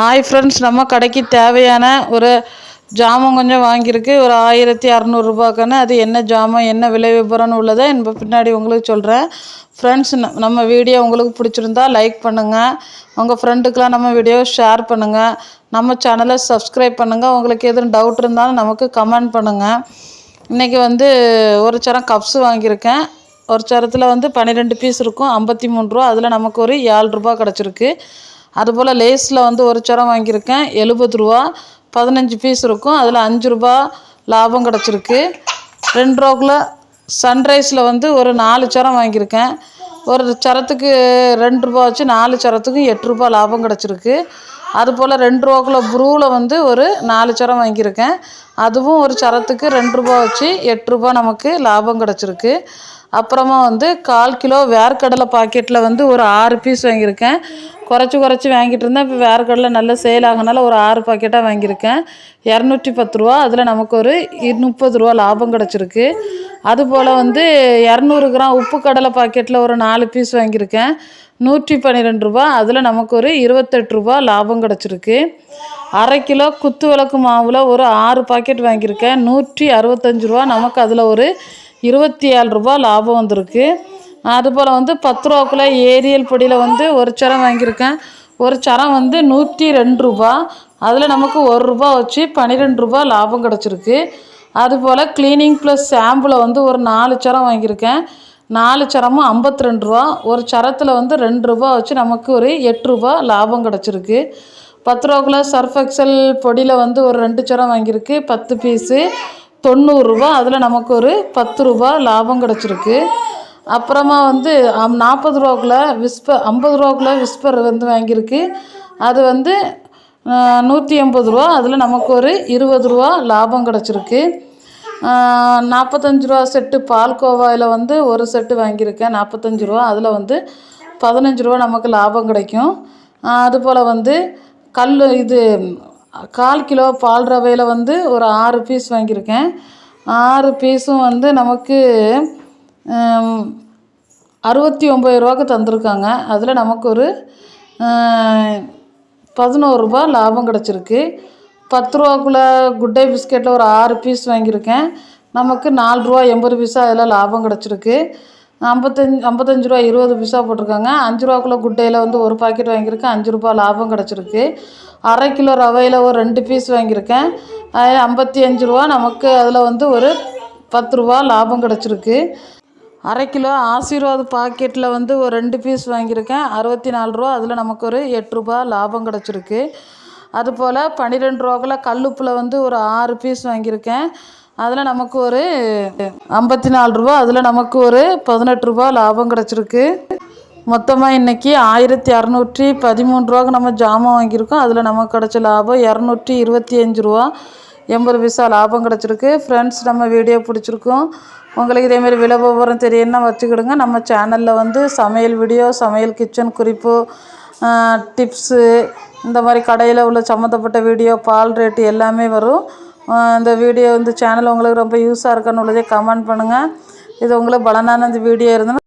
Hi friends, நம்ம கடைக்கு தேவையான ஒரு ஜாமான் கொஞ்சம் வாங்கியிருக்கு. ஒரு 1600 அது என்ன ஜாமான், என்ன விலை விவரம்னு உள்ளதை இப்போ பின்னாடி உங்களுக்கு சொல்கிறேன். ஃப்ரெண்ட்ஸ், நம்ம வீடியோ உங்களுக்கு பிடிச்சிருந்தா லைக் பண்ணுங்கள், உங்கள் ஃப்ரெண்டுக்கெலாம் நம்ம வீடியோ ஷேர் பண்ணுங்கள், நம்ம சேனலை சப்ஸ்கிரைப் பண்ணுங்கள். உங்களுக்கு எதுவும் டவுட் இருந்தாலும் நமக்கு கமெண்ட் பண்ணுங்கள். இன்றைக்கி ஒரு சரம் கப்ஸு வாங்கியிருக்கேன். ஒரு சரத்தில் 12 பீஸ் இருக்கும், 53 ரூபா. அதில் நமக்கு ஒரு 7 ரூபா கிடச்சிருக்கு. அதுபோல் லேஸில் ஒரு சரம் வாங்கியிருக்கேன், 70 ரூபா. 15 பீஸ் இருக்கும், அதில் 5 ரூபா லாபம் கிடச்சிருக்கு. 2 ரூபாக்குள்ள சன்ரைஸில் ஒரு 4 சரம் வாங்கியிருக்கேன். ஒரு சரத்துக்கு 2 ரூபா வச்சு 4 சரத்துக்கு 8 ரூபா லாபம் கிடச்சிருக்கு. அதுபோல் 2 ரூபாக்குள்ள ப்ரூவில் ஒரு 4 சரம் வாங்கியிருக்கேன். அதுவும் ஒரு சரத்துக்கு 2 ரூபா வச்சு 8 ரூபா நமக்கு லாபம் கிடச்சிருக்கு. அப்புறமா 1/4 கிலோ வேர்க்கடலை பாக்கெட்டில் ஒரு 6 பீஸ் வாங்கியிருக்கேன். குறைச்சி வாங்கிட்டு இருந்தேன். இப்போ வேர்க்கடலை நல்ல சேல் ஆகனால ஒரு 6 பாக்கெட்டாக வாங்கியிருக்கேன். 210 ரூபா. அதில் நமக்கு ஒரு 30 ரூபா லாபம் கிடச்சிருக்கு. அதுபோல் 200 கிராம் உப்பு கடலை பாக்கெட்டில் ஒரு 4 பீஸ் வாங்கியிருக்கேன், 112 ரூபா. அதில் நமக்கு ஒரு 28 ரூபா லாபம் கிடச்சிருக்கு. 1/2 கிலோ குத்து விளக்கு மாவில் ஒரு 6 பாக்கெட் வாங்கியிருக்கேன், 165 ரூபா. நமக்கு அதில் ஒரு 27 ரூபா லாபம் வந்திருக்கு. அதுபோல் 10 ரூபாக்குள்ளே ஏரியல் பொடியில் ஒரு சரம் வாங்கியிருக்கேன். ஒரு சரம் 102 ரூபா. அதில் நமக்கு 1 ரூபா வச்சு 12 ரூபா லாபம் கிடச்சிருக்கு. அதுபோல் க்ளீனிங் ப்ளஸ் ஷாம்பில் ஒரு 4 சரம் வாங்கியிருக்கேன். 4 சரமும் 52 ரூபா. ஒரு சரத்தில் 2 ரூபா வச்சு நமக்கு ஒரு 8 ரூபா லாபம் கிடச்சிருக்கு. 10 ரூபாக்குள்ள சர்ஃப் எக்ஸல் பொடியில் ஒரு 2 சரம் வாங்கியிருக்கு, 10 பீஸு, 90 ரூபா. அதில் நமக்கு ஒரு 10 ரூபா லாபம் கிடச்சிருக்கு. அப்புறமா 40 ரூபாக்குள்ள 50 ரூபாக்குள்ள விஸ்பர் வாங்கியிருக்கு. அது 180 ரூபா. அதில் நமக்கு ஒரு 20 ரூபா லாபம் கிடச்சிருக்கு. 45 ரூபா செட்டு பால்கோவாயில் ஒரு செட்டு வாங்கியிருக்கேன், 45 ரூபா. அதில் 15 ரூபா நமக்கு லாபம் கிடைக்கும். அதுபோல் இது 1/4 கிலோ பால் ரவையில் ஒரு 6 பீஸ் வாங்கியிருக்கேன். 6 பீஸும் நமக்கு 69 ரூபாய்க்கு தந்திருக்காங்க. அதில் நமக்கு ஒரு 11 ரூபா லாபம் கிடச்சிருக்கு. 10 ரூபாக்குள்ளே குட் டே பிஸ்கெட்டில் ஒரு 6 பீஸ் வாங்கியிருக்கேன். நமக்கு 4 ரூபா 80 பைசா அதில் லாபம் கிடச்சிருக்கு. 55 ரூபா 20 பைசா போட்டிருக்காங்க. 5 ரூபாக்குள்ளே குட் டேயில் ஒரு பாக்கெட் வாங்கியிருக்கேன், 5 ரூபா லாபம் கிடச்சிருக்கு. 1/2 கிலோ ரவையில் ஒரு 2 பீஸ் வாங்கியிருக்கேன், 55 ரூபா. நமக்கு அதில் ஒரு 10 ரூபா லாபம் கிடச்சிருக்கு. 1/2 கிலோ ஆசீர்வாத் பாக்கெட்டில் ஒரு 2 பீஸ் வாங்கியிருக்கேன், 64 ரூபா. அதில் நமக்கு ஒரு 8 ரூபா லாபம் கிடச்சிருக்கு. அதுபோல் 12 ரூபாக்குள்ள கல்லுப்பில் ஒரு 6 பீஸ் வாங்கியிருக்கேன். அதில் நமக்கு ஒரு 54 ரூபா. அதில் நமக்கு ஒரு 18 ரூபா லாபம் கிடச்சிருக்கு. மொத்தமாக இன்றைக்கி 1613 ரூபாய்க்கு நம்ம ஜாமான் வாங்கியிருக்கோம். அதில் நமக்கு கிடச்ச லாபம் 225 ரூபா 80 பைசா லாபம் கிடச்சிருக்கு. ஃப்ரெண்ட்ஸ், நம்ம வீடியோ பிடிச்சிருக்கோம். உங்களுக்கு இதேமாரி விலை விவரம் தெரியும்னா வச்சுக்கிடுங்க. நம்ம சேனலில் சமையல் வீடியோ, சமையல் கிச்சன் குறிப்பு, டிப்ஸு, இந்த மாதிரி கடையில் உள்ள சம்மந்தப்பட்ட வீடியோ, பால் ரேட்டு எல்லாமே வரும். இந்த வீடியோ சேனல் உங்களுக்கு ரொம்ப யூஸாக இருக்குன்னு உள்ளதே கமெண்ட் பண்ணுங்கள். இது உங்களுக்கு பலனான இந்த வீடியோ இருந்தால்